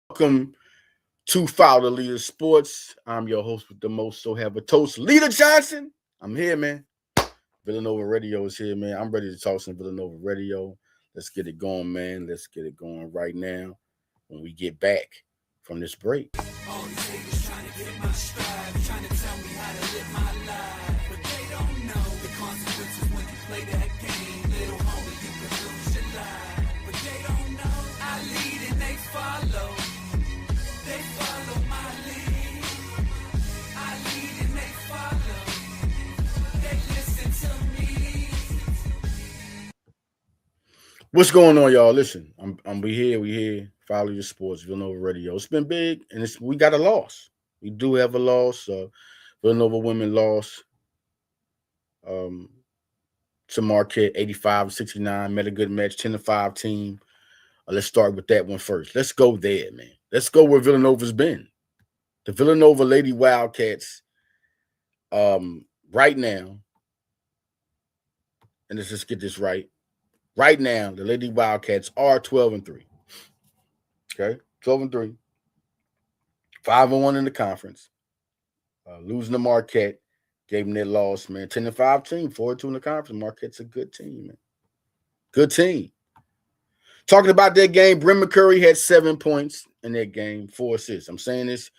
Welcome to Follow the Leader Sports. I'm your host with the most, so have a toast. Leader Johnson, I'm here, man. Villanova Radio is here, man. I'm ready to talk some Villanova Radio. Let's get it going, man. Let's get it going right now when we get back from this break. All these haters trying to get my stride, trying to tell me how to live my life, but they don't know the consequences when you play that game. Little homie, you can lose your life, but they don't know I lead and they follow. They follow my lead. I lead and they follow. They listen to me. What's going on, y'all? Listen, we here. Follow your sports, Villanova Radio. It's been big, and we got a loss. We do have a loss. Villanova women lost to Marquette, 85-69. Met a good match, 10-5 team. Let's start with that one first. Let's go there, man. Let's go where Villanova's been. The Villanova Lady Wildcats, right now, and let's just get this right. Right now, the Lady Wildcats are 12-3. Okay, 12-3. 5-1 in the conference. Losing to Marquette gave them that loss, man. 10-5 team, 4-2 in the conference. Marquette's a good team, man. Good team. Talking about that game, Bryn McCurry had 7 points in that game, 4 assists. I'm saying this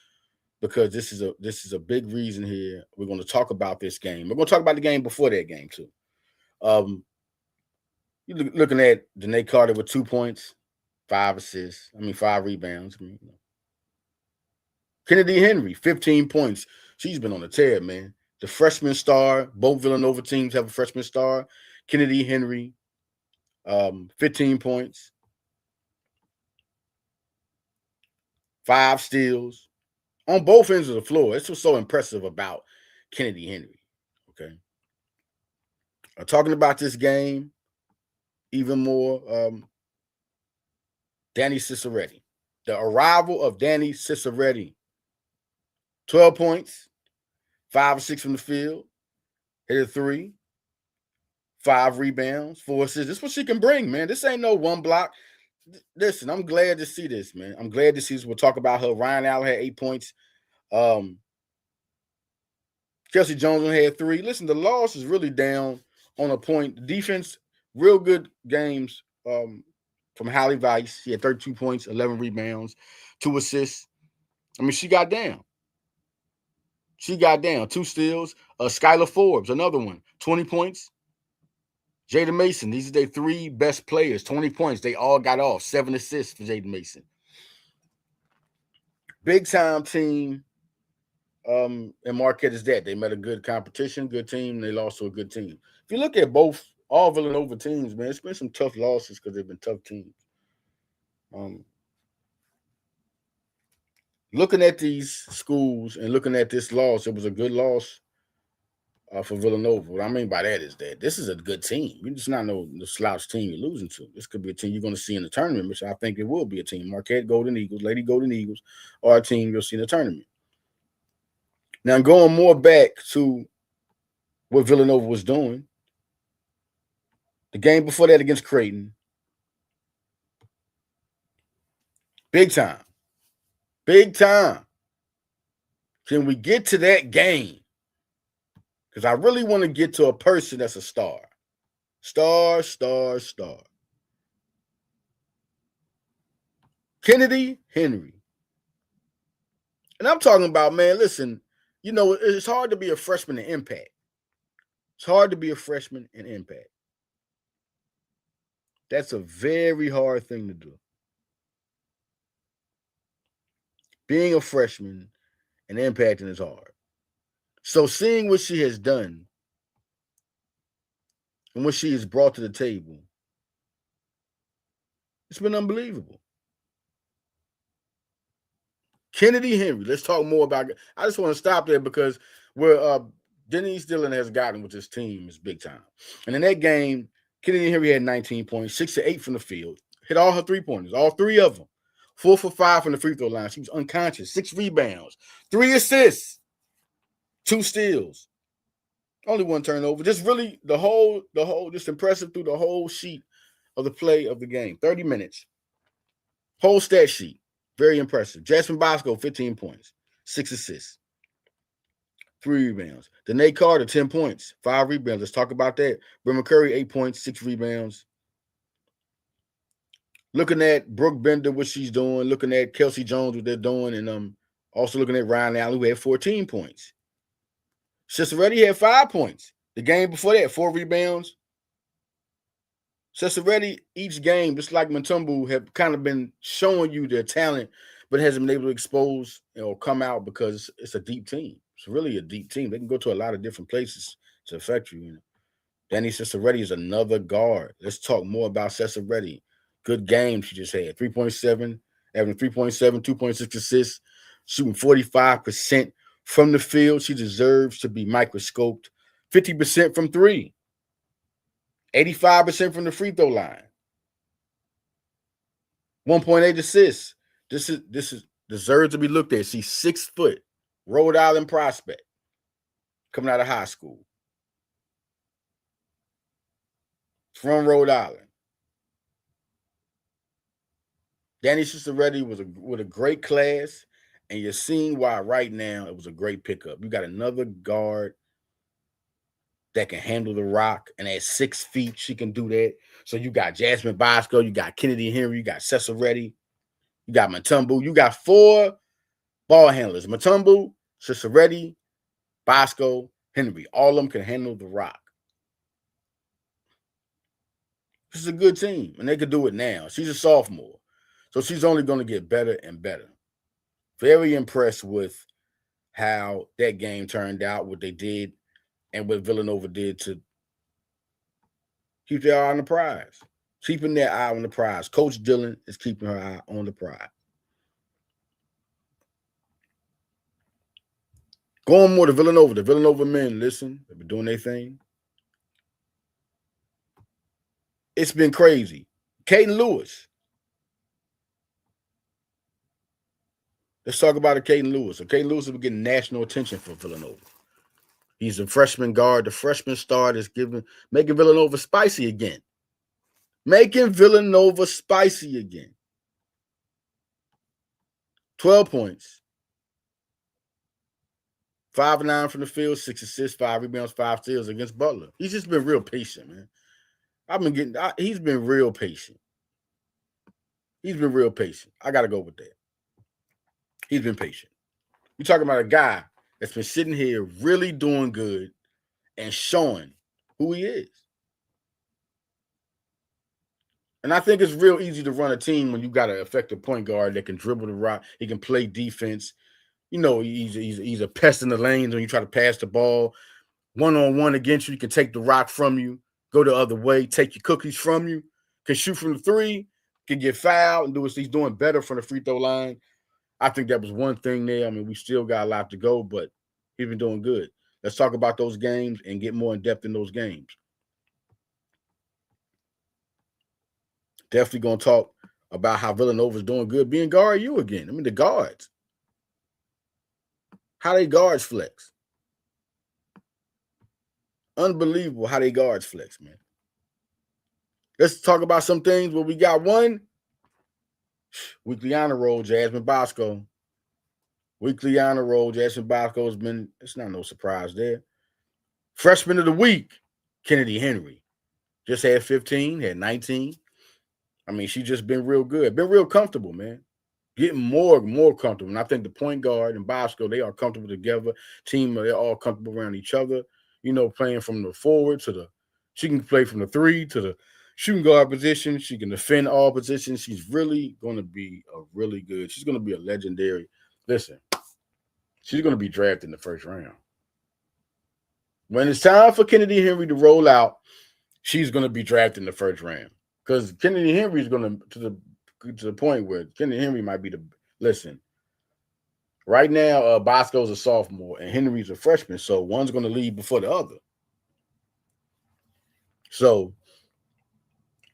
because this is a big reason here. We're going to talk about this game. We're going to talk about the game before that game too. You're looking at Danae Carter with 2 points, 5 assists. 5 rebounds. Kennedy Henry, 15 points. She's been on a tear, man. The freshman star. Both Villanova teams have a freshman star. Kennedy Henry, 15 points. 5 steals on both ends of the floor. That's what's so impressive about Kennedy Henry. Okay. Talking about this game even more, Dani Ceseretti. The arrival of Dani Ceseretti. 12 points, 5 or 6 from the field, hit a 3, 5 rebounds, 4 assists. This is what she can bring, man. This ain't no one block. Listen, I'm glad to see this, man. I'm glad to see this. We'll talk about her. Ryan Allen had 8 points. Kelsey Jones only had 3. Listen, the loss is really down on a point. The defense, real good games from Hallie Weiss. She had 32 points, 11 rebounds, 2 assists. She got down. 2 steals. Skylar Forbes, another one, 20 points. Jada Mason, these are their 3 best players, 20 points. They all got off. 7 assists for Jada Mason. Big time team. And Marquette is that. They met a good competition, good team. They lost to a good team. If you look at all Villanova teams, man, it's been some tough losses because they've been tough teams. Looking at these schools and looking at this loss, it was a good loss for Villanova. What I mean by that is that this is a good team. You're just not no slouch team you're losing to. This could be a team you're going to see in the tournament, which I think it will be a team. Marquette Golden Eagles, Lady Golden Eagles, are a team you'll see in the tournament. Now, going more back to what Villanova was doing, the game before that against Creighton, big time. Big time. Can we get to that game? Because I really want to get to a person that's a star. Star. Kennedy Henry. And I'm talking about, man, listen, it's hard to be a freshman in impact. It's hard to be a freshman in impact. That's a very hard thing to do. Being a freshman and impacting is hard. So seeing what she has done and what she has brought to the table, it's been unbelievable. Kennedy Henry, let's talk more about it. I just want to stop there because where Denise Dillon has gotten with this team is big time. And in that game, Kennedy Henry had 19 points, 6 to 8 from the field, hit all her 3-pointers, all 3 of them. 4 for 5 from the free throw line. She was unconscious. 6 rebounds, 3 assists, 2 steals, only 1 turnover. Just really the whole, just impressive through the whole sheet of the play of the game. 30 minutes. Whole stat sheet. Very impressive. Jasmine Bosco, 15 points, 6 assists, 3 rebounds. Danae Carter, 10 points, 5 rebounds. Let's talk about that. Brennan Curry, 8 points, 6 rebounds. Looking at Brooke Bender, what she's doing. Looking at Kelsey Jones, what they're doing. And also looking at Ryan Allen, who had 14 points. Ceseretti had 5 points. The game before that, 4 rebounds. Ceseretti, each game, just like Mutombo, have kind of been showing you their talent, but hasn't been able to expose or come out because it's a deep team. It's really a deep team. They can go to a lot of different places to affect you. Dani Ceseretti is another guard. Let's talk more about Ceseretti. Good game she just had. 3.7, having 3.7, 2.6 assists, shooting 45% from the field. She deserves to be microscoped. 50% from 3. 85% from the free throw line. 1.8 assists. This is deserves to be looked at. She's 6 foot, Rhode Island prospect, coming out of high school. From Rhode Island. Dani Ceseretti was with a great class, and you're seeing why right now it was a great pickup. You got another guard that can handle the rock, and at 6 feet, she can do that. So you got Jasmine Bosco, you got Kennedy Henry, you got Ceseretti, you got Mutombo. You got 4 ball handlers. Mutombo, Ceseretti, Bosco, Henry. All of them can handle the rock. This is a good team, and they could do it now. She's a sophomore, so she's only going to get better and better. Very impressed with how that game turned out, what they did, and what Villanova did to keep their eye on the prize. Keeping their eye on the prize. Coach Dillon is keeping her eye on the prize. Going more to Villanova. The Villanova men, listen, they've been doing their thing. It's been crazy. Caden Lewis. Let's talk about Caden Lewis. So Caden Lewis has been getting national attention for Villanova. He's a freshman guard. The freshman start is making Villanova spicy again. Making Villanova spicy again. 12 points. 5 of 9 from the field, 6 assists, 5 rebounds, 5 steals against Butler. He's just been real patient, man. He's been real patient. He's been real patient. I got to go with that. He's been patient. You're talking about a guy that's been sitting here really doing good and showing who he is. And I think it's real easy to run a team when you got an effective point guard that can dribble the rock. He can play defense. You know, he's a pest in the lanes when you try to pass the ball. One-on-one against you, he can take the rock from you, go the other way, take your cookies from you, can shoot from the 3, can get fouled, and he's doing better from the free throw line. I think that was one thing there. I mean, we still got a lot to go, but he's been doing good. Let's talk about those games and get more in depth in those games. Definitely going to talk about how Villanova's doing good being guard you again. I mean, the guards. How they guards flex. Unbelievable how they guards flex, man. Let's talk about some things where we got one. Weekly honor roll, Jasmine Bosco. Weekly honor roll, Jasmine Bosco has been, it's not no surprise there. Freshman of the week, Kennedy Henry. Just had 15, had 19. I mean, she's just been real good. Been real comfortable, man. Getting more comfortable. And I think the point guard and Bosco, they are comfortable together. Team, they're all comfortable around each other. You know, playing from the forward to she can play from the 3 to the shooting guard position. She can defend all positions. She's really going to be she's going to be a legendary. Listen, she's going to be drafted in the first round. When it's time for Kennedy Henry to roll out, she's going to be drafted in the first round. Because Kennedy Henry is going to the point where Kennedy Henry might be listen. Right now, Bosco's a sophomore and Henry's a freshman, so one's going to leave before the other. So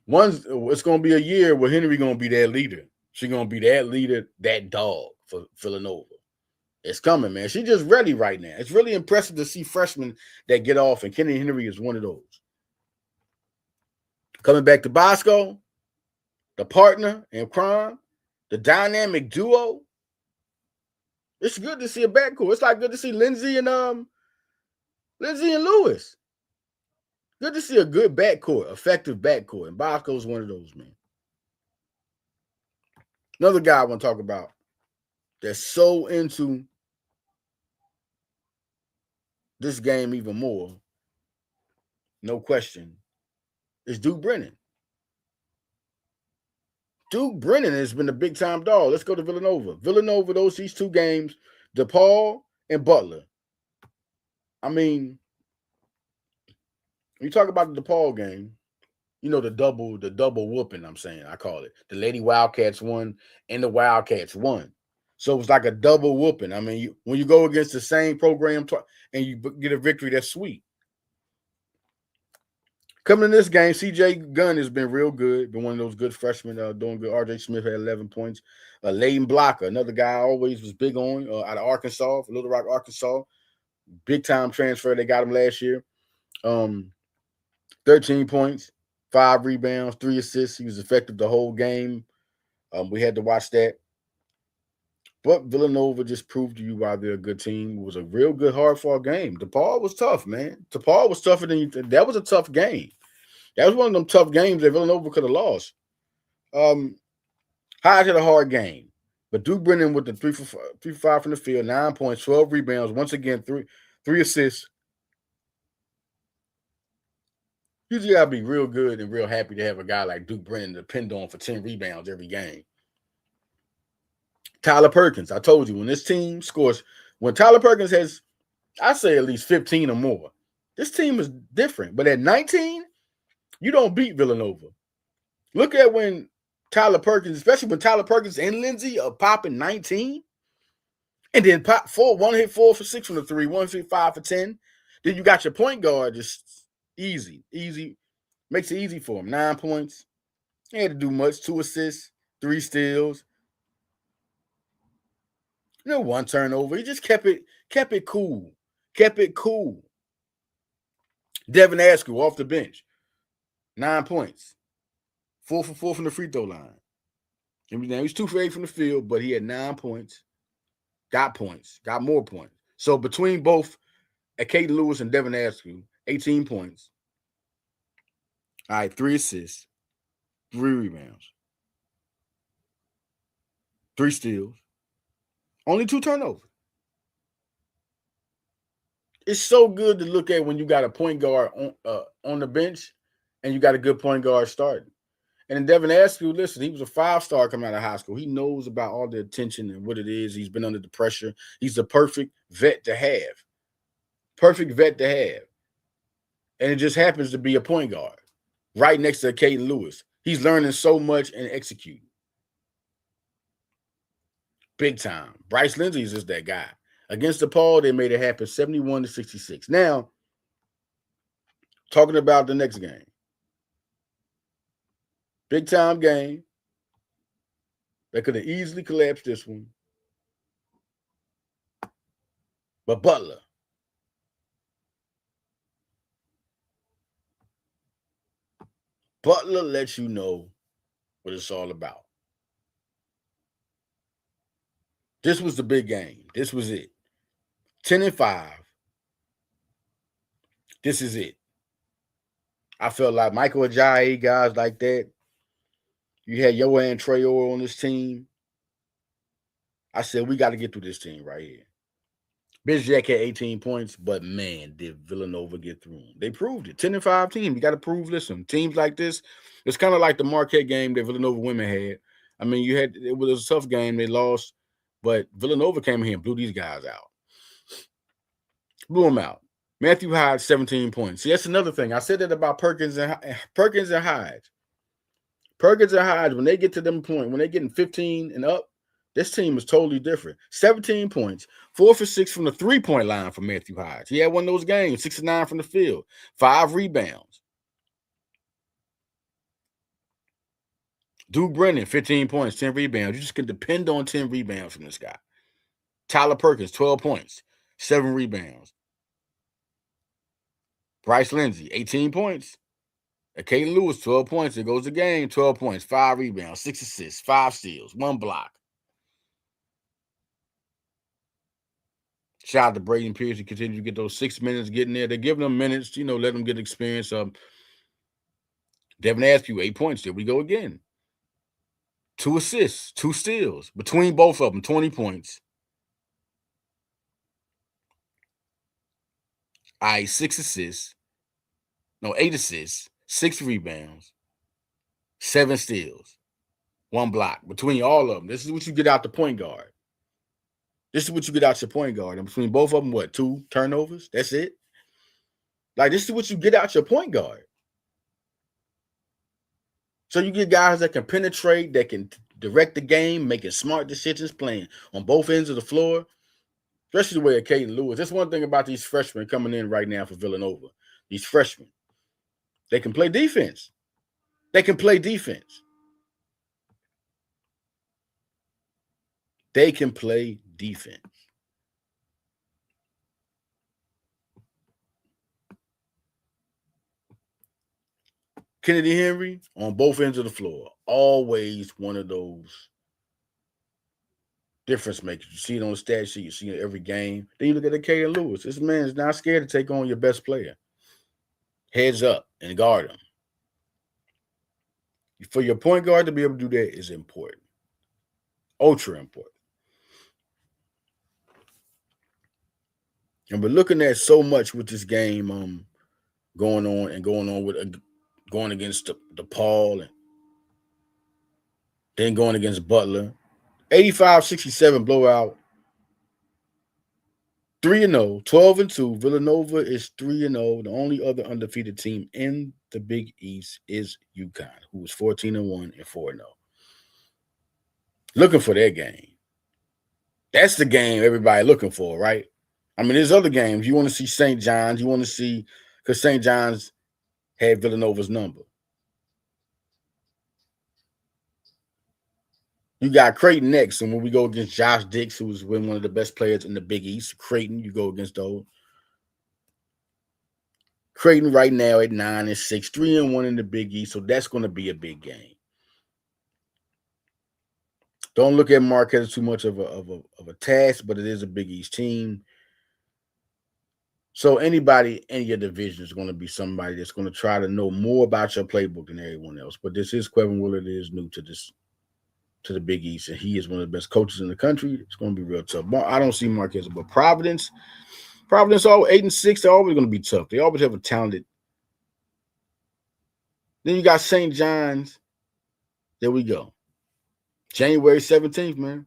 it's going to be a year where Henry going to be their leader. She's going to be that leader, that dog for Villanova. It's coming, man. She's just ready right now. It's really impressive to see freshmen that get off, and Kenny Henry is one of those. Coming back to Bosco, the partner in crime, the dynamic duo. It's good to see a backcourt. It's like good to see Lindsay and Lewis. Good to see a good backcourt, effective backcourt. And Bosco's one of those, man. Another guy I want to talk about that's so into this game even more, no question, is Duke Brennan. Duke Brennan has been a big-time dog. Let's go to Villanova. Villanova, these two games, DePaul and Butler. I mean, when you talk about the DePaul game, you know, the double whooping, I'm saying, I call it. The Lady Wildcats won and the Wildcats won. So it was like a double whooping. I mean, when you go against the same program and you get a victory, that's sweet. Coming in this game, CJ Gunn has been real good. Been one of those good freshmen doing good. RJ Smith had 11 points. Leighton Blocker, another guy I always was big on out of Arkansas, Little Rock, Arkansas. Big-time transfer. They got him last year. 13 points, 5 rebounds, 3 assists. He was effective the whole game. We had to watch that. But Villanova just proved to you why they're a good team. It was a real good, hard-fought game. DePaul was tough, man. DePaul was tougher than you think. That was a tough game. That was one of them tough games that Villanova could have lost. Hodge had a hard game. But Duke Brennan with the 3 for 5 from the field, 9 points, 12 rebounds. Once again, three assists. You just got to be real good and real happy to have a guy like Duke Brennan to depend on for 10 rebounds every game. Tyler Perkins, I told you, when this team scores, when Tyler Perkins has, I say at least 15 or more, this team is different. But at 19, you don't beat Villanova. Look at when Tyler Perkins, especially when Tyler Perkins and Lindsay are popping 19, and then one hit 4 for 6 from the 3, 1 hit 5 for 10. Then you got your point guard just easy, makes it easy for him. 9 points. He had to do much. 2 assists, 3 steals. 1 turnover. He just kept it cool. Kept it cool. Devin Askew off the bench. 9 points. 4 for 4 from the free throw line. Now he's 2 for 8 from the field, but he had 9 points. Got more points. So between both Caden Lewis and Devin Askew, 18 points. All right, 3 assists, 3 rebounds, 3 steals, only 2 turnovers. It's so good to look at when you got a point guard on the bench and you got a good point guard starting. And Devin Askew, listen, he was a 5-star coming out of high school. He knows about all the attention and what it is. He's been under the pressure. He's the perfect vet to have. And it just happens to be a point guard right next to Caden Lewis. He's learning so much and executing. Big time. Bryce Lindsay is just that guy. Against DePaul, they made it happen 71-66. Now, talking about the next game. Big time game. They could have easily collapsed this one. But Butler. Butler lets you know what it's all about. This was the big game. This was it. 10-5. This is it. I felt like Michael Ajayi, guys like that. You had Yohan Traore on this team. I said, we got to get through this team right here. Bizjack had 18 points, but man, did Villanova get through them. They proved it. 10-5 team. You got to prove, listen, teams like this, it's kind of like the Marquette game that Villanova women had. I mean, it was a tough game. They lost, but Villanova came in here and blew these guys out. Blew them out. Matthew Hyde, 17 points. See, that's another thing. I said that about Perkins and Hyde. Perkins and Hyde, when they get to them point, when they're getting 15 and up, this team is totally different. 17 points, 4 for 6 from the 3-point line for Matthew Hyde. He had one of those games, 6 of 9 from the field, 5 rebounds. Duke Brennan, 15 points, 10 rebounds. You just can depend on 10 rebounds from this guy. Tyler Perkins, 12 points, 7 rebounds. Bryce Lindsey, 18 points. Caden Lewis, 12 points. There goes the game, 12 points, 5 rebounds, 6 assists, 5 steals, 1 block. Shout out to Braden Pierce. He continues to get those 6 minutes getting there. They're giving them minutes, let them get experience. Devin Askew, 8 points. There we go again. 2 assists, 2 steals. Between both of them, 20 points. All right, 6 assists. No, 8 assists, 6 rebounds, 7 steals, 1 block. Between all of them, this is what you get out the point guard. This is what you get out your point guard. And between both of them, what, 2 turnovers? That's it? Like, this is what you get out your point guard. So you get guys that can penetrate, that can direct the game, making smart decisions, playing on both ends of the floor, especially the way of Caden Lewis. That's one thing about these freshmen coming in right now for Villanova. These freshmen, they can play defense. They can play defense. They can play defense. Kennedy Henry on both ends of the floor. Always one of those difference makers. You see it on the stat sheet. You see it every game. Then you look at the Caden Lewis. This man is not scared to take on your best player. Heads up and guard him. For your point guard to be able to do that is important. Ultra important. And we're looking at so much with this game going on with going against DePaul and then going against Butler. 85-67 blowout. 3-0, 12-2. Villanova is 3-0. The only other undefeated team in the Big East is UConn, who is 14-1 and 4-0. Looking for that game. That's the game everybody looking for, right? I mean, there's other games. You want to see St. John's. You want to see, because St. John's had Villanova's number. You got Creighton next, and when we go against Josh Dix, who's one of the best players in the Big East, Creighton, you go against those. Creighton right now at 9-6, 3-1 in the Big East, so that's going to be a big game. Don't look at Marquette as too much of a task, but it is a Big East team. So anybody in your division is going to be somebody that's going to try to know more about your playbook than everyone else. But this is Quevin Willard is new to the Big East, and he is one of the best coaches in the country. It's going to be real tough. I don't see Marquette, but Providence all 8-6. They're always going to be tough. They always have a talented. Then you got St. John's. There we go. January 17th, man.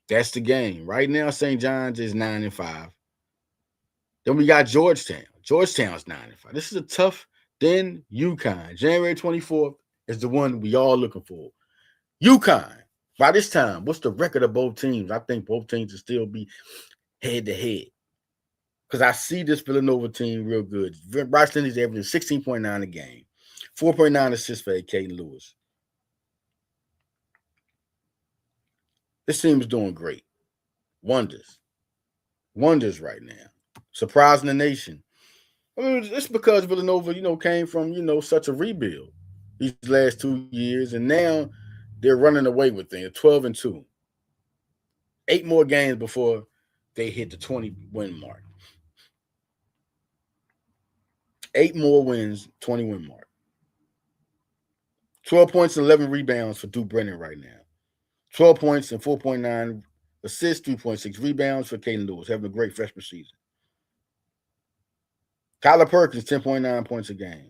That's the game. Right now, St. John's is 9-5. Then we got Georgetown. Georgetown's 9-5. This is a tough. Then UConn. January 24th is the one we all looking for. UConn. By this time, what's the record of both teams? I think both teams will still be head-to-head. Because I see this Villanova team real good. Bryce Lindsey's averaging 16.9 a game. 4.9 assists for Caden Lewis. This team is doing great. Wonders right now. Surprising the nation. I mean, it's because Villanova, came from, such a rebuild these last 2 years, and now they're running away with things. 12-2. 8 more games before they hit the 20-win mark. 8 more wins, 20-win mark. 12 points and 11 rebounds for Duke Brennan right now. 12 points and 4.9 assists, 3.6 rebounds for Caden Lewis, having a great freshman season. Tyler Perkins, 10.9 points a game.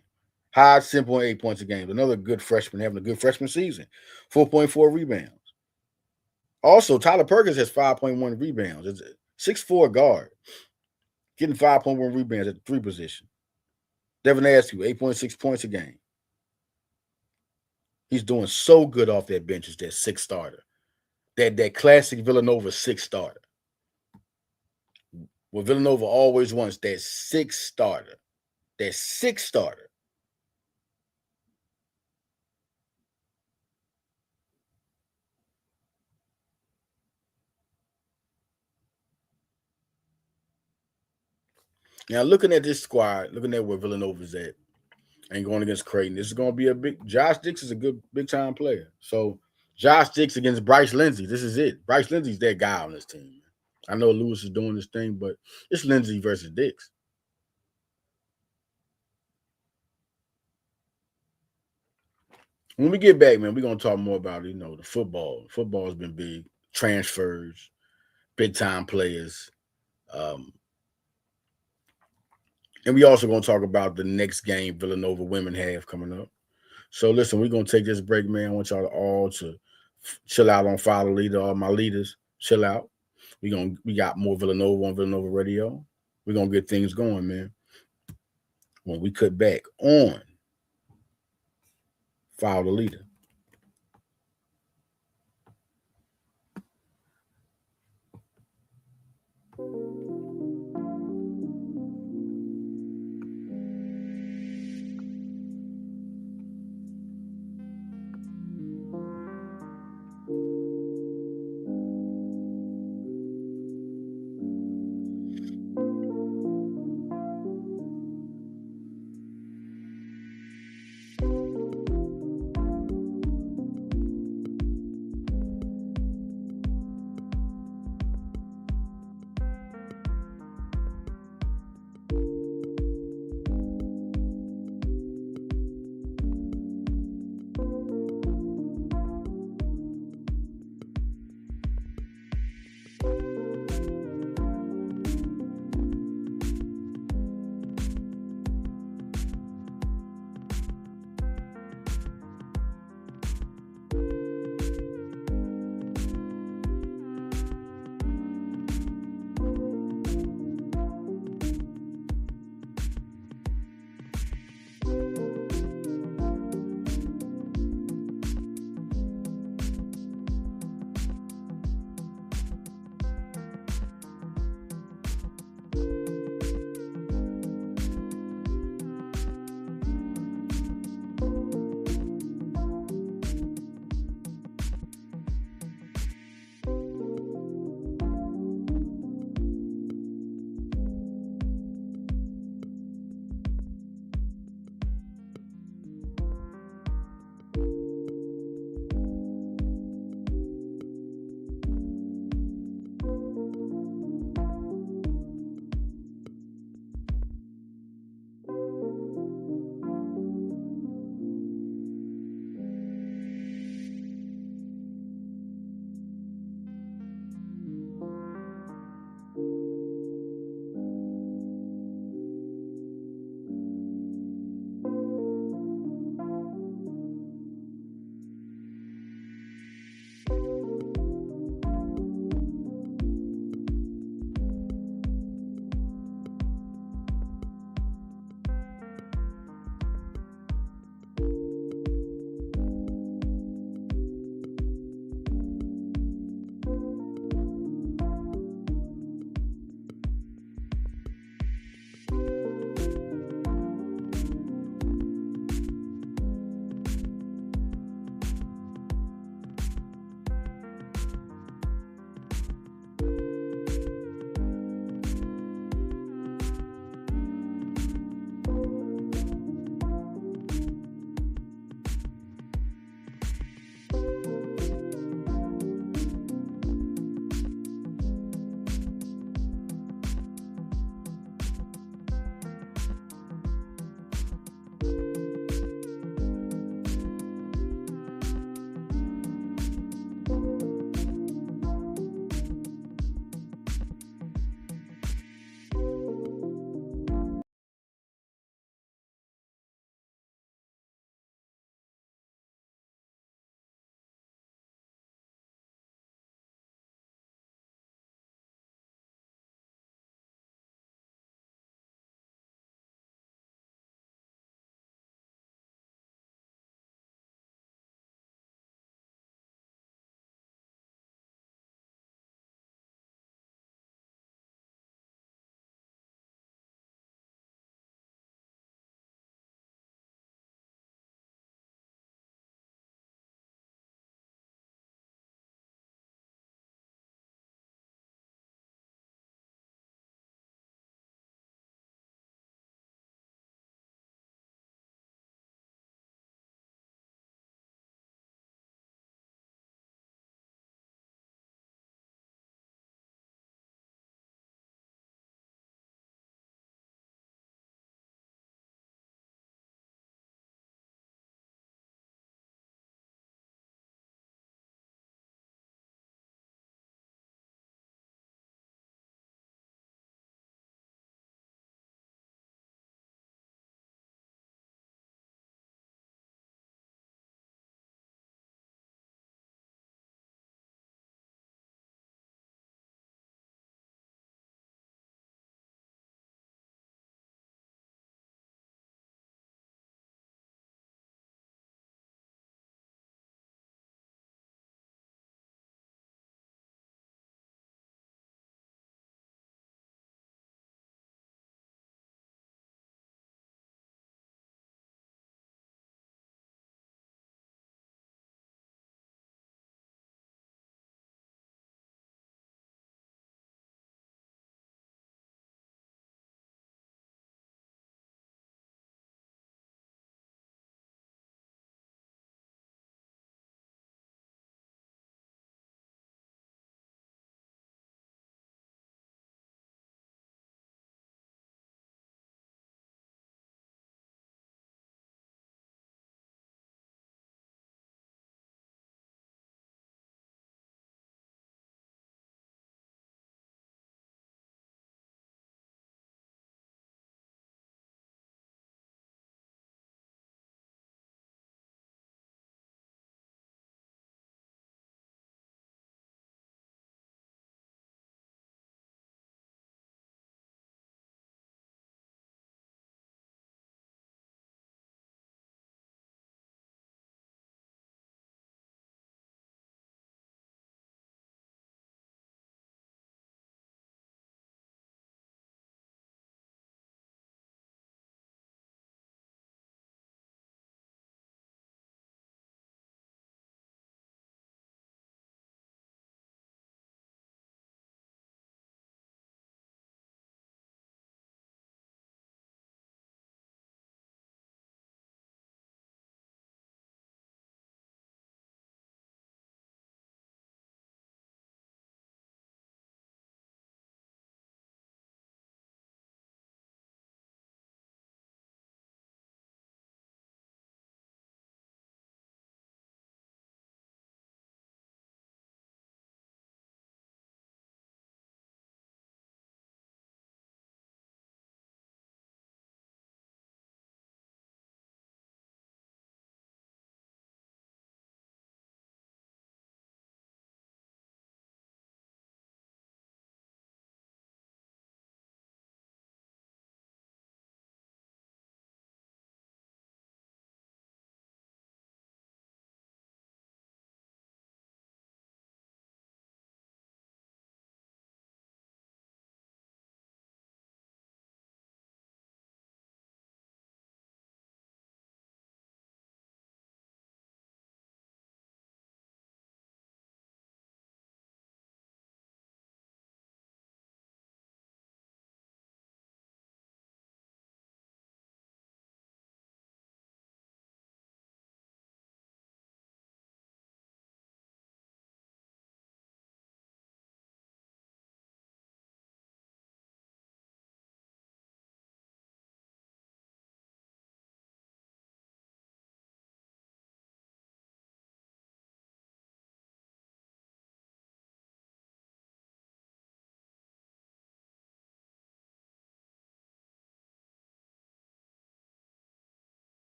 Hodge, 10.8 points a game. Another good freshman, having a good freshman season. 4.4 rebounds. Also, Tyler Perkins has 5.1 rebounds. It's a 6'4" guard, getting 5.1 rebounds at the 3 position. Devin Askew, 8.6 points a game. He's doing so good off that bench as that 6th starter. That classic Villanova 6th starter. What Villanova always wants, that 6th starter. That 6th starter. Now, looking at this squad, looking at where Villanova's at, and going against Creighton, this is going to be a big. Josh Dix is a good big time player. So Josh Dix against Bryce Lindsey. This is it. Bryce Lindsey's that guy on this team. I know Lewis is doing this thing, but it's Lindsey versus Dix. When we get back, man, we're gonna talk more about the football. Football has been big, transfers, big time players, um, and we also gonna talk about the next game Villanova women have coming up. So listen, we're gonna take this break, man. I want y'all all to chill out on Follow Leader, all my leaders, chill out. We got more Villanova on Villanova Radio. We're gonna get things going, man. When we cut back on Follow the Leader.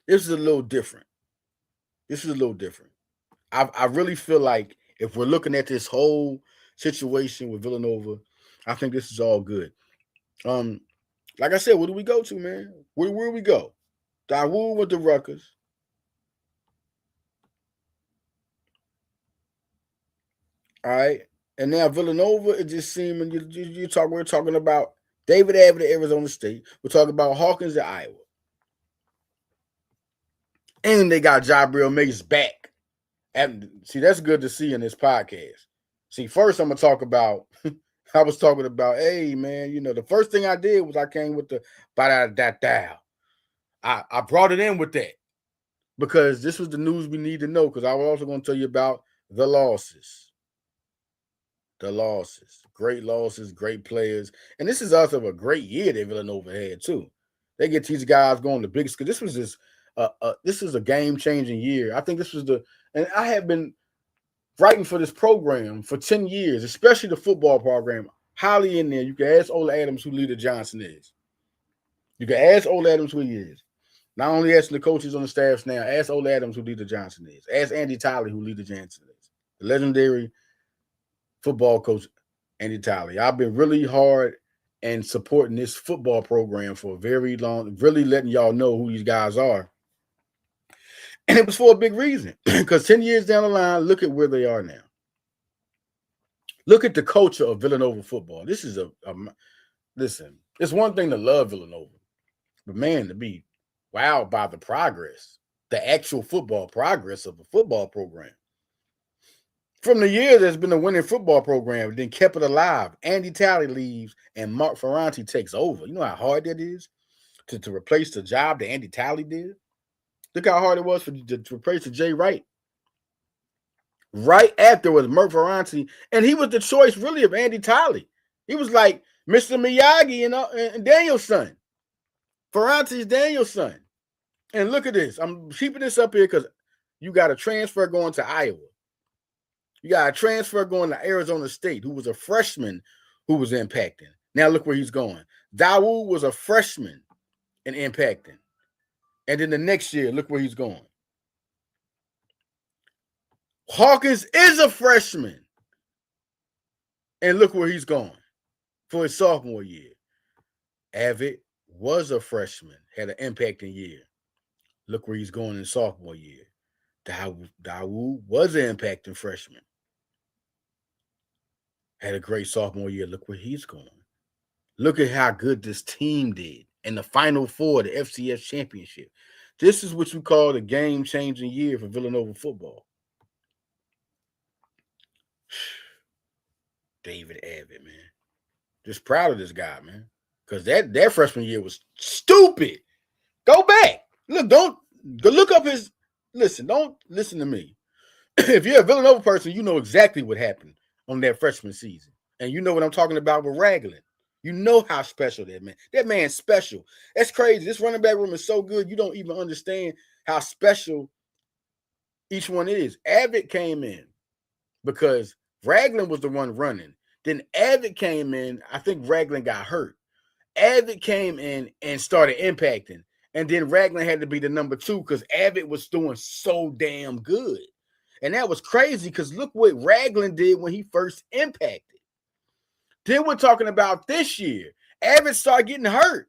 This is a little different. I really feel like if we're looking at this whole situation with Villanova, I think this is all good. Like I said, where do we go to, man? Where do we go? Dawood with the Rutgers. All right. And now Villanova, it just seeming we're talking about David Abbott at Arizona State. We're talking about Hawkins at Iowa. And they got Jabriel Mace back. And see, that's good to see in this podcast. See, first I'm gonna talk about I was talking about, hey man, the first thing I did was I came with the ba-da-da-da. I brought it in with that because this was the news we need to know, because I was also going to tell you about the losses. The losses. Great losses, great players. And this is also a great year that Villanova had too. They get these guys going the biggest, because this is a game-changing year. I think this was and I have been writing for this program for 10 years, especially the football program, highly in there. You can ask Ola Adams who Leader Johnson is. You can ask Ola Adams who he is. Not only asking the coaches on the staffs now, ask Ola Adams who Leader Johnson is. Ask Andy Talley who Leader Johnson is. The legendary football coach, Andy Talley. I've been really hard and supporting this football program for a very long, really letting y'all know who these guys are. And it was for a big reason, because 10 years down the line, look at where they are now. Look at the culture of Villanova football. This is listen, it's one thing to love Villanova, but man, to be wowed by the progress, the actual football progress of a football program. From the year that's been a winning football program, then kept it alive. Andy Talley leaves and Mark Ferranti takes over. You know how hard that is to replace the job that Andy Talley did? Look how hard it was to replace the Jay Wright. Right after was Mark Ferranti, and he was the choice really of Andy Talley. He was like Mr. Miyagi and Daniel's son. Ferranti's Daniel's son. And look at this. I'm keeping this up here because you got a transfer going to Iowa. You got a transfer going to Arizona State, who was a freshman who was impacting. Now look where he's going. Dawood was a freshman and impacting. And then the next year, look where he's going. Hawkins is a freshman. And look where he's going for his sophomore year. Avid was a freshman, had an impacting year. Look where he's going in sophomore year. Dawood was an impacting freshman. Had a great sophomore year. Look where he's going. Look at how good this team did in the Final Four, the FCS championship. This is what you call the game-changing year for Villanova football. David Abbott, man. Just proud of this guy, man. Because that freshman year was stupid. Go back. Don't look up his. Don't listen to me. If you're a Villanova person, you know exactly what happened on that freshman season. And you know what I'm talking about with Ragland. You know how special that man. That man's special. That's crazy. This running back room is so good, you don't even understand how special each one is. Abbott came in because Ragland was the one running. Then Abbott came in. I think Ragland got hurt. Abbott came in and started impacting. And then Ragland had to be the number 2 because Abbott was doing so damn good. And that was crazy because look what Ragland did when he first impacted. Then we're talking about this year. Abbott started getting hurt.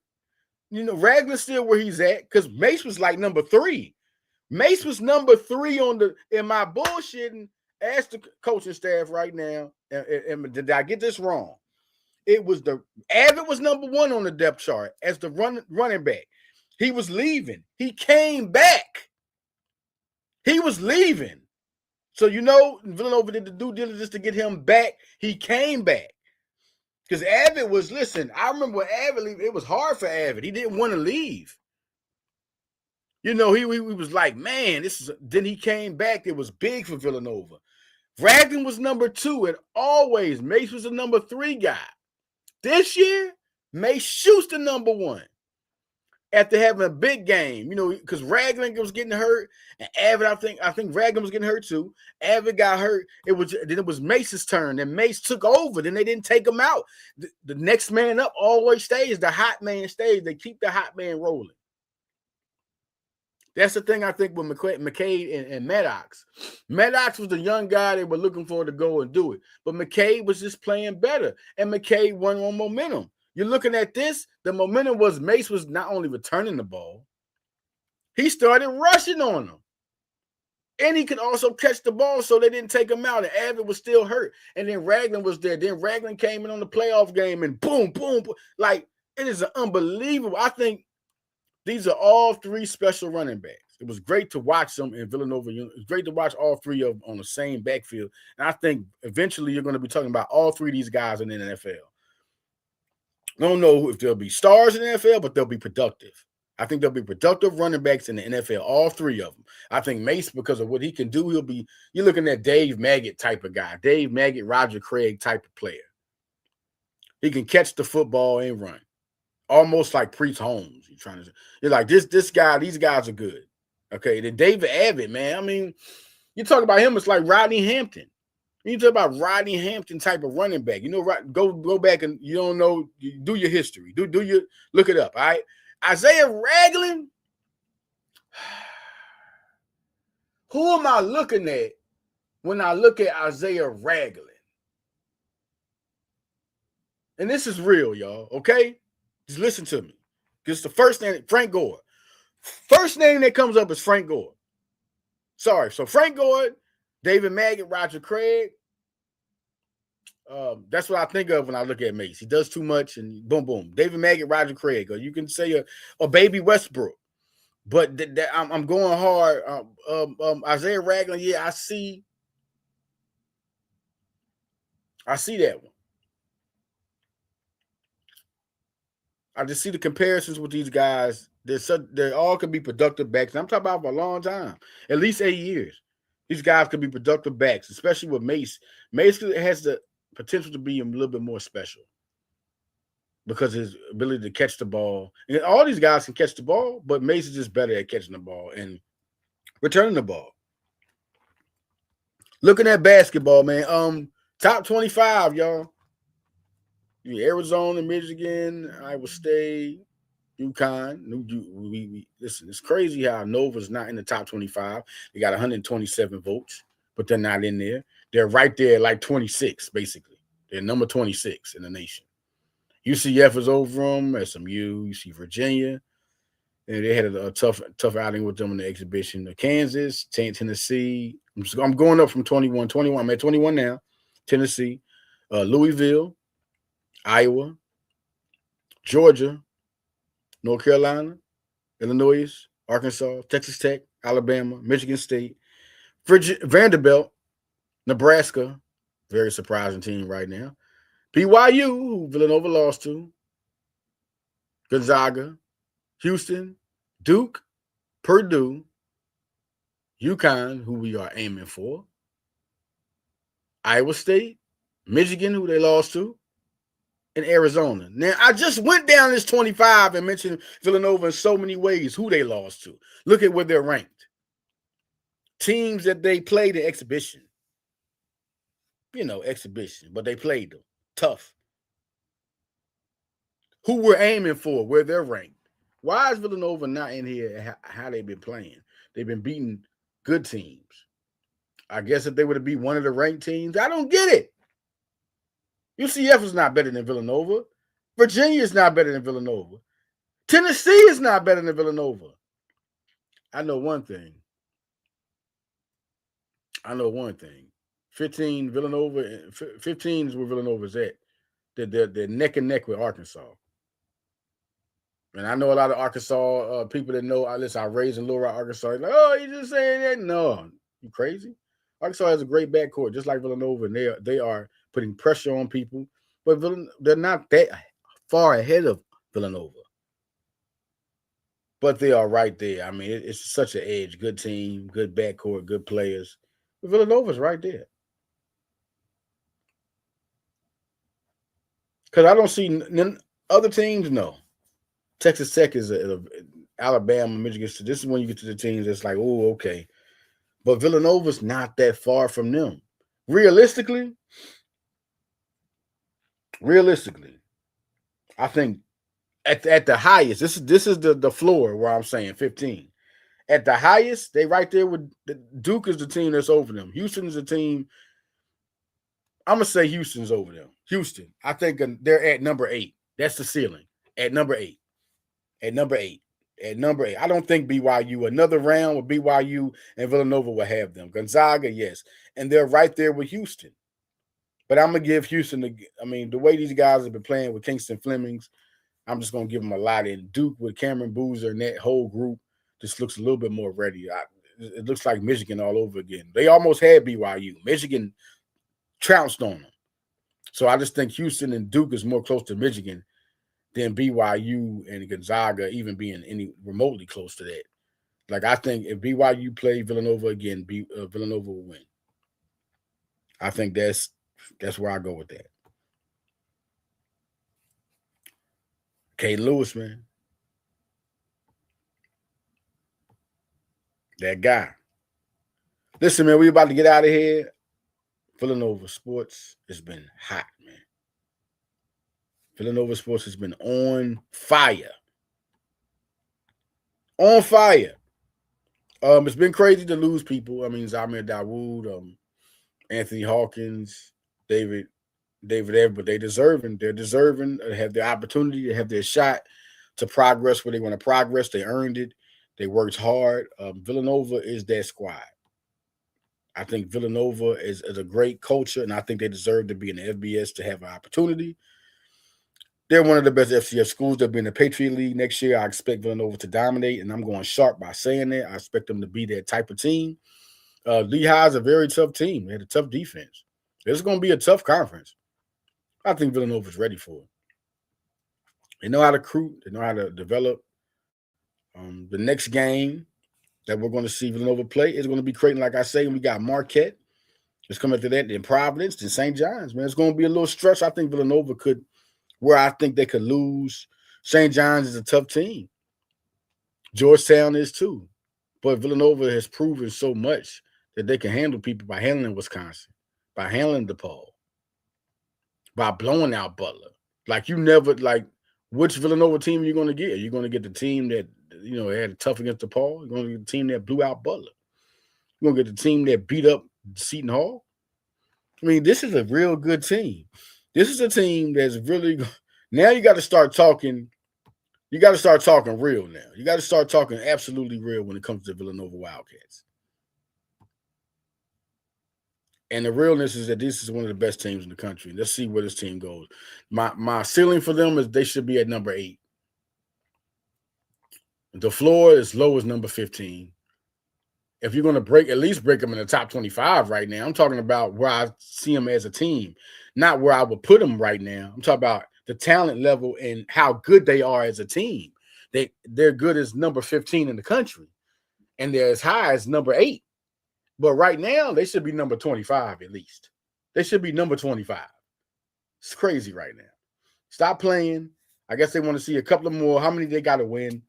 Ragland's still where he's at because Mace was like number 3. Mace was number 3 in my bullshitting. Ask the coaching staff right now. And did I get this wrong? It was Abbott was number 1 on the depth chart as the running back. He was leaving. He came back. He was leaving. So, Villanova did the due diligence to get him back. He came back. Because Abbott was, I remember when Abbott leave, it was hard for Abbott. He didn't want to leave. He was like, man, then he came back. It was big for Villanova. Ragland was number 2, and always Mace was the number 3 guy. This year, Mace shoots the number 1 after having a big game, because Ragland was getting hurt, and Abbott, I think Ragland was getting hurt too. Abbott got hurt. Then it was Mace's turn. Then Mace took over. Then they didn't take him out. The next man up always stays. The hot man stays. They keep the hot man rolling. That's the thing I think with McCade and Maddox. Maddox was the young guy they were looking for to go and do it. But McCade was just playing better. And McCade won on momentum. You're looking at this, the momentum was Mace was not only returning the ball, he started rushing on them. And he could also catch the ball so they didn't take him out. And Avid was still hurt. And then Ragland was there. Then Ragland came in on the playoff game and boom, boom, boom. Like, it is unbelievable. I think these are all three special running backs. It was great to watch them in Villanova. It was great to watch all three of them on the same backfield. And I think eventually you're going to be talking about all three of these guys in the NFL. I don't know if they'll be stars in the NFL, but they'll be productive. I think there'll be productive running backs in the NFL, all three of them. I think Mace, because of what he can do, you're looking at Dave Maggott type of guy. Dave Maggott, Roger Craig type of player. He can catch the football and run. Almost like Priest Holmes. You're like, this guy, these guys are good. Okay. Then David Abbott, man. I mean, you talk about him, it's like Rodney Hampton. You talk about Rodney Hampton type of running back. You know, go back and you don't know, do your history. Look it up, all right? Isaiah Ragland. Who am I looking at when I look at Isaiah Ragland? And this is real, y'all, okay? Just listen to me. Because the first name, Frank Gore. First name that comes up is Frank Gore. Sorry. So Frank Gore, David Maggott, Roger Craig. That's what I think of when I look at Mace. He does too much and boom, boom. David Maggott, Roger Craig. Or you can say a baby Westbrook. But I'm going hard. Isaiah Ragland, yeah, I see that one. I just see the comparisons with these guys. They all could be productive backs. I'm talking about for a long time, at least 8 years. These guys could be productive backs, especially with Mace. Mace has the potential to be a little bit more special because of his ability to catch the ball. And all these guys can catch the ball, but Mace is just better at catching the ball and returning the ball. Looking at basketball, man. Top 25, y'all. Arizona, Michigan, Iowa State, UConn. Listen, it's crazy how Nova's not in the top 25. They got 127 votes, but they're not in there. They're right there like 26, basically. They're number 26 in the nation. UCF is over them, SMU, you see Virginia. And they had a tough outing with them in the exhibition. Kansas, Tennessee. I'm going up from 21. I'm at 21 now. Tennessee, Louisville, Iowa, Georgia, North Carolina, Illinois, Arkansas, Texas Tech, Alabama, Michigan State, Vanderbilt, Nebraska, very surprising team right now, BYU, who Villanova lost to, Gonzaga, Houston, Duke, Purdue, UConn, who we are aiming for, Iowa State, Michigan, who they lost to, and Arizona. Now, I just went down this 25 and mentioned Villanova in so many ways, who they lost to. Look at where they're ranked. Teams that they played in exhibition. Exhibition, but they played them. Tough. Who we're aiming for, where they're ranked. Why is Villanova not in here how they've been playing? They've been beating good teams. I guess if they were to beat one of the ranked teams, I don't get it. UCF is not better than Villanova. Virginia is not better than Villanova. Tennessee is not better than Villanova. I know one thing. 15 is where Villanova's at. They're neck and neck with Arkansas. And I know a lot of Arkansas people that know, listen, I raised in Little Rock, Arkansas. Like, oh, you just saying that? No, you crazy? Arkansas has a great backcourt, just like Villanova, and they are putting pressure on people. But they're not that far ahead of Villanova. But they are right there. I mean, it's such an edge. Good team, good backcourt, good players. But Villanova's right there. Because I don't see other teams, no. Texas Tech is Alabama, Michigan. So this is when you get to the teams that's like, oh, okay. But Villanova's not that far from them. Realistically, I think at the highest, this is the floor where I'm saying 15. at the highest, they right there with Duke is the team that's over them. Houston is the team. I'm going to say Houston's over them. Houston. I think they're at number 8. That's the ceiling. At number 8. At number 8. At number 8. I don't think BYU, another round with BYU and Villanova will have them. Gonzaga, yes. And they're right there with Houston. But I'm going to give Houston, the way these guys have been playing with Kingston Flemings, I'm just going to give them a lot. And Duke with Cameron Boozer and that whole group just looks a little bit more ready. It looks like Michigan all over again. They almost had BYU. Michigan trounced on them. So I just think Houston and Duke is more close to Michigan than BYU and Gonzaga even being any remotely close to that. Like, I think if BYU play Villanova again, Villanova will win. I think that's where I go with that. K. Lewis, man. That guy. Listen, man, we about to get out of here. Villanova sports has been hot, man. Villanova sports has been on fire. On fire. It's been crazy to lose people. Zamir Dawood, Anthony Hawkins, David Ever, but they're deserving. They're deserving. They have their opportunity. They have their shot to progress where they want to progress. They earned it. They worked hard. Villanova is that squad. I think Villanova is a great culture, and I think they deserve to be in the FBS to have an opportunity. They're one of the best FCS schools. They'll be in the Patriot League next year. I expect Villanova to dominate, and I'm going sharp by saying that. I expect them to be that type of team. Lehigh is a very tough team. They had a tough defense. It's going to be a tough conference. I think Villanova's ready for it. They know how to recruit. They know how to develop. The next game that we're going to see Villanova play is going to be Creighton, like I say. And we got Marquette. It's coming after that. Then Providence. Then St. John's. Man, it's going to be a little stretch. I think Villanova could, where I think they could lose. St. John's is a tough team. Georgetown is too. But Villanova has proven so much that they can handle people by handling Wisconsin, by handling DePaul, by blowing out Butler. Which Villanova team are you going to get? Are you going to get the team that, had it tough against DePaul? You're going to get the team that blew out Butler? You're going to get the team that beat up Seton Hall? This is a real good team. This is a team that's really – now you got to start talking – you got to start talking real now. You got to start talking absolutely real when it comes to Villanova Wildcats. And the realness is that this is one of the best teams in the country. Let's see where this team goes. My ceiling for them is they should be at number 8. The floor is low as number 15. If you're going to at least break them in the top 25 right now, I'm talking about where I see them as a team, not where I would put them right now. I'm talking about the talent level and how good they are as a team. They're good as number 15 in the country, and they're as high as number 8. But right now, they should be number 25 at least. They should be number 25. It's crazy right now. Stop playing. I guess they want to see a couple of more. How many they got to win?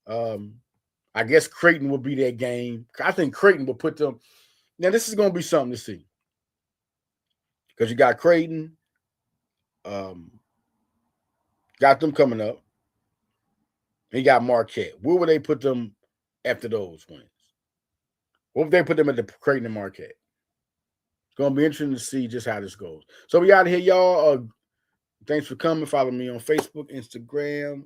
I guess Creighton will be that game. I think Creighton will put them. Now, this is going to be something to see. Because you got Creighton. Got them coming up. And you got Marquette. Where would they put them after those wins? What if they put them at the Creighton and Marquette? It's going to be interesting to see just how this goes. So we out of here, y'all. Thanks for coming. Follow me on Facebook, Instagram,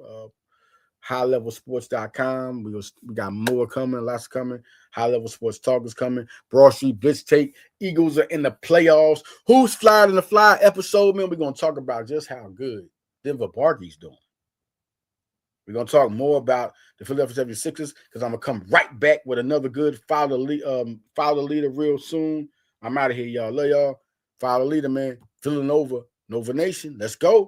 highlevelsports.com. We got more coming, lots coming. High Level Sports Talk is coming. Broad Street Blitz Take. Eagles are in the playoffs. Who's flying in the fly episode, man? We're going to talk about just how good Denver Barkley's doing. We're going to talk more about the Philadelphia 76ers because I'm going to come right back with another good Follow the Leader real soon. I'm out of here, y'all. Love y'all. Follow the Leader, man. Villanova, Nova Nation. Let's go.